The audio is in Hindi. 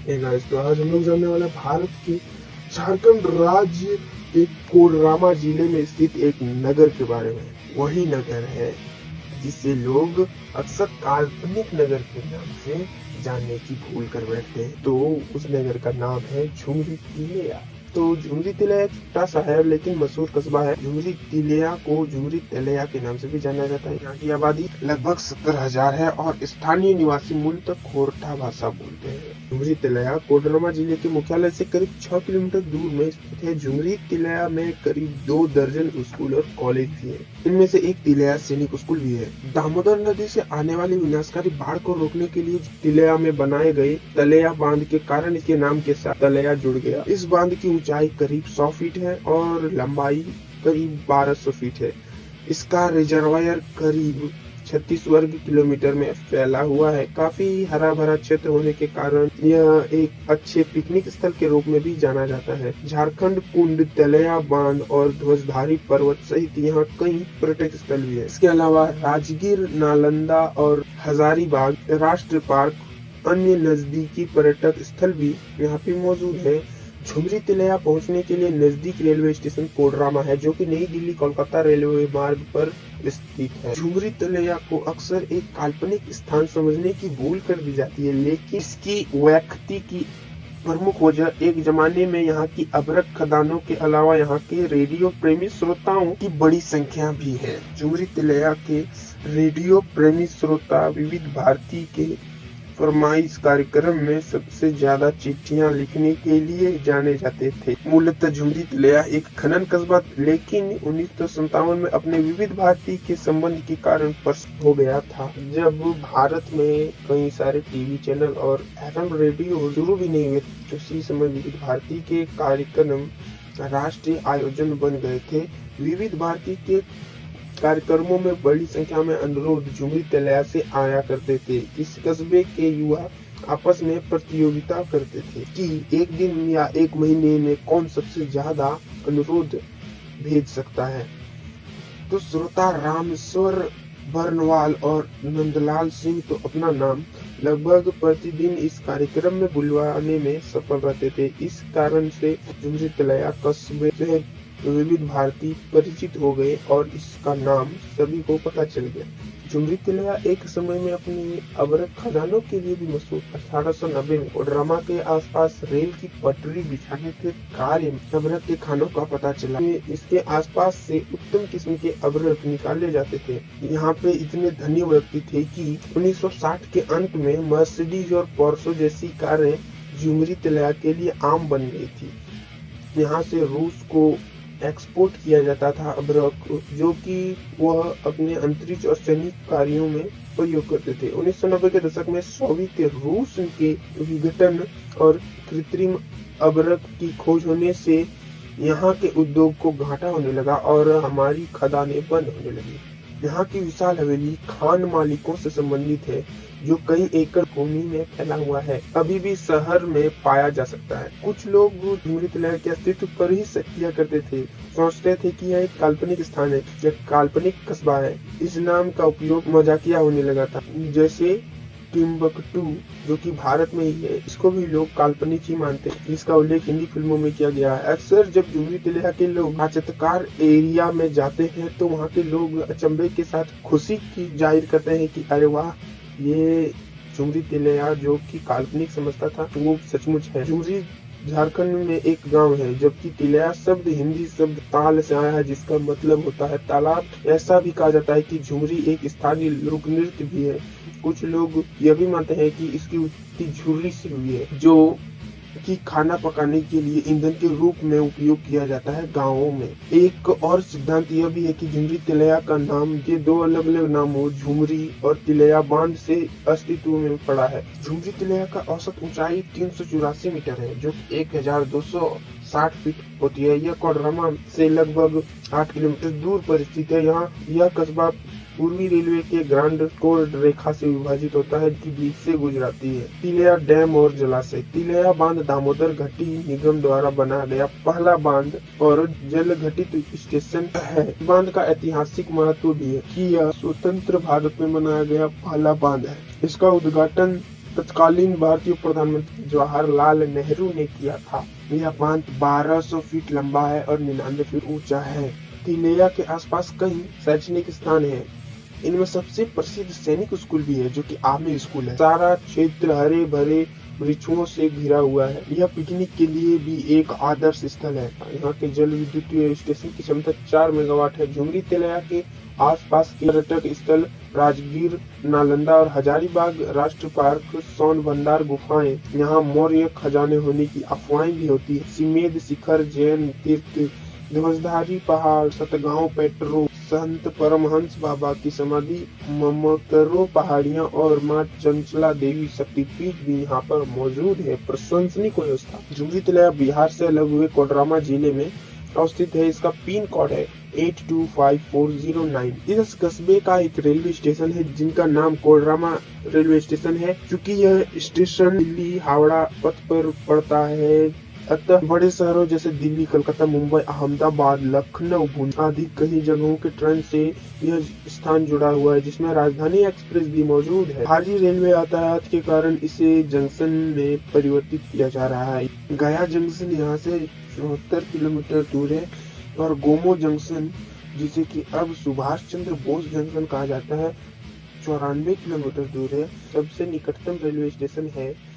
गाइस, तो आज हम लोग जानने वाले हैं भारत के झारखंड राज्य के कोडरमा जिले में स्थित एक नगर के बारे में। वही नगर है जिसे लोग अक्सर काल्पनिक नगर के नाम से जानने की भूल कर बैठते हैं। तो उस नगर का नाम है झुमरी तिलैया। तो झुमरी तिलैया एक छोटा सा है लेकिन मशहूर कस्बा है। झुमरी तिलैया को झुमरी तिलैया के नाम से भी जाना जाता है। यहाँ की आबादी लगभग 70,000 है और स्थानीय निवासी मूलतः खोरठा भाषा बोलते हैं। झुमरी तिलैया कोडरमा जिले के मुख्यालय से करीब 6 किलोमीटर दूर में स्थित है। झुमरी तिलैया में करीब 2 दर्जन स्कूल और कॉलेज भी है। इनमें से एक तिलैया सैनिक स्कूल भी है। दामोदर नदी से आने वाली विनाशकारी बाढ़ को रोकने के लिए तिलैया में बनाए गए तलैया बांध के कारण इसके नाम के साथ तलैया जुड़ गया। इस बांध की ऊंचाई करीब 100 फीट है और लंबाई करीब 1200 फीट है। इसका रिजर्वायर करीब 36 वर्ग किलोमीटर में फैला हुआ है। काफी हरा भरा क्षेत्र होने के कारण यह एक अच्छे पिकनिक स्थल के रूप में भी जाना जाता है। झारखंड कुंड, तलैया बांध और ध्वजधारी पर्वत सहित यहाँ कई पर्यटक स्थल भी है। इसके अलावा राजगीर, नालंदा और हजारीबाग राष्ट्रीय पार्क अन्य नजदीकी पर्यटक स्थल भी यहाँ पे मौजूद है। झुमरी तिलैया पहुंचने के लिए नजदीक रेलवे स्टेशन कोडरमा है, जो कि नई दिल्ली कोलकाता रेलवे मार्ग पर स्थित है। झुमरी तिलैया को अक्सर एक काल्पनिक स्थान समझने की भूल कर दी जाती है, लेकिन इसकी व्याप्ति की प्रमुख वजह एक जमाने में यहाँ की अभ्रक खदानों के अलावा यहाँ के रेडियो प्रेमी श्रोताओं की बड़ी संख्या भी है। झुमरी तिलैया के रेडियो प्रेमी श्रोता विविध भारती के फरमाइश कार्यक्रम में सबसे ज्यादा चिट्ठियां लिखने के लिए जाने जाते थे। मूलतः झुमरी तिलैया एक खनन कस्बा, लेकिन 1957 में अपने विविध भारती के संबंध के कारण प्रसिद्ध हो गया था। जब भारत में कई सारे टीवी चैनल और FM रेडियो शुरू भी नहीं हुए, उसी समय विविध भारती के कार्यक्रम राष्ट्रीय आयोजन बन गए थे। विविध भारती के कार्यक्रमों में बड़ी संख्या में अनुरोध झुमरी तिलैया से आया करते थे। इस कस्बे के युवा आपस में प्रतियोगिता करते थे कि एक दिन या एक महीने में कौन सबसे ज्यादा अनुरोध भेज सकता है। तो श्रोता रामेश्वर बर्नवाल और नंदलाल सिंह तो अपना नाम लगभग प्रतिदिन इस कार्यक्रम में बुलवाने में सफल रहते थे। इस कारण से झुमरी तिलैया कस्बे से विविध भारती परिचित हो गए और इसका नाम सभी को पता चल गया। झुमरी तिलैया एक समय में अपनी अभ्रक खदानों के लिए भी मशहूर। 1890 में कोडरमा के आसपास रेल की पटरी बिछाने के कार्य में अभ्रक के खानों का पता चला। इसके आसपास से उत्तम किस्म के अभ्रक निकाले जाते थे। यहाँ पे इतने धनी व्यक्ति थे कि 1960 के अंत में मर्सिडीज और पोर्शे जैसी कारें झुमरी तिलैया के लिए आम बन गई थी। यहाँ से रूस को एक्सपोर्ट किया जाता था अभ्रक, जो कि वह अपने अंतरिक्ष और सैनिक कार्यों में प्रयोग करते थे। 1990 के दशक में सोवियत रूस के विघटन और कृत्रिम अभ्रक की खोज होने से यहाँ के उद्योग को घाटा होने लगा और हमारी खदानें बंद होने लगी। यहाँ की विशाल हवेली खान मालिकों से संबंधित है, जो कई एकड़ भूमि में फैला हुआ है। अभी भी शहर में पाया जा सकता है। कुछ लोग झुमरी तिलैया के अस्तित्व पर ही शक किया करते थे, सोचते थे कि यह एक काल्पनिक स्थान है, यह काल्पनिक कस्बा है। इस नाम का उपयोग मजाकिया होने लगा था। जैसे टिम्बकटू, जो कि भारत में ही है, इसको भी लोग काल्पनिक ही मानते हैं। इसका उल्लेख हिंदी फिल्मों में किया गया है। अक्सर जब झुमरी तिलैया के लोग काचतकार एरिया में जाते हैं तो वहाँ के लोग अचंभे के साथ खुशी की जाहिर करते हैं कि अरे वाह, ये झुमरी तिलैया जो कि काल्पनिक समझता था वो सचमुच है। झुमरी झारखंड में एक गांव है, जबकि तिलैया शब्द हिंदी शब्द ताल से आया है, जिसका मतलब होता है तालाब। ऐसा भी कहा जाता है कि झुमरी एक स्थानीय लोक नृत्य भी है। कुछ लोग यह भी मानते हैं कि इसकी उत्पत्ति झुर्री से हुई है, जो कि खाना पकाने के लिए ईंधन के रूप में उपयोग किया जाता है गाँवों में। एक और सिद्धांत यह भी है कि झुमरी तिलैया का नाम के 2 अलग अलग नामों झुमरी और तिलैया बांध से अस्तित्व में पड़ा है। झुमरी तिलैया का औसत ऊंचाई 384 मीटर है, जो 1260 फीट होती है। यह कोडरमा से लगभग 8 किलोमीटर दूर पर स्थित है। यहाँ यह कस्बा पूर्वी रेलवे के ग्रांड कोड रेखा से विभाजित होता है, की बीच से गुजराती है। तिलैया डैम और जलाशय। तिलैया बांध दामोदर घाटी निगम द्वारा बनाया गया पहला बांध और जल घटित स्टेशन है। बांध का ऐतिहासिक महत्व भी है कि यह स्वतंत्र भारत में बनाया गया पहला बांध है। इसका उद्घाटन तत्कालीन भारतीय प्रधानमंत्री जवाहरलाल नेहरू ने किया था। यह बांध 1200 फीट लंबा है और 99 फीट ऊंचा है। तिलैया के आसपास कई शैक्षणिक स्थान हैं। इनमें सबसे प्रसिद्ध सैनिक स्कूल भी है, जो कि आर्मी स्कूल है। सारा क्षेत्र हरे भरे वृक्षों से घिरा हुआ है। यह पिकनिक के लिए भी एक आदर्श स्थल है। यहाँ के जल विद्युत स्टेशन की क्षमता 4 मेगावाट है। झुमरी तिलैया के आसपास के पर्यटक स्थल राजगीर, नालंदा और हजारीबाग राष्ट्रीय पार्क, सोनभंडार गुफाएं, यहाँ मौर्य खजाने होने की अफवाहें भी होती है। सिमेद शिखर जैन तीर्थ, ध्वजधारी पहाड़, सतगांव पेट्रो, संत परमहंस बाबा की समाधि, ममकरो पहाड़ियां और मां चंचला देवी शक्तिपीठ भी यहाँ पर मौजूद है। प्रशंसनीय व्यवस्था। झुमरी तिलैया बिहार से लगे हुए कोडरमा जिले में अवस्थित है। इसका पिन कोड है 825409। इस कस्बे का एक रेलवे स्टेशन है जिनका नाम कोडरमा रेलवे स्टेशन है। क्योंकि यह स्टेशन दिल्ली हावड़ा पथ पर पड़ता है, अतः बड़े शहरों जैसे दिल्ली, कलकत्ता, मुंबई, अहमदाबाद, लखनऊ, भुज आदि कई जगहों के ट्रेन से यह स्थान जुड़ा हुआ है, जिसमें राजधानी एक्सप्रेस भी मौजूद है। भारी रेलवे यातायात के कारण इसे जंक्शन में परिवर्तित किया जा रहा है। गया जंक्शन यहाँ से 74 किलोमीटर दूर है और गोमो जंक्शन, जिसे कि अब सुभाष चंद्र बोस जंक्शन कहा जाता है, 94 किलोमीटर दूर है। सबसे निकटतम रेलवे स्टेशन है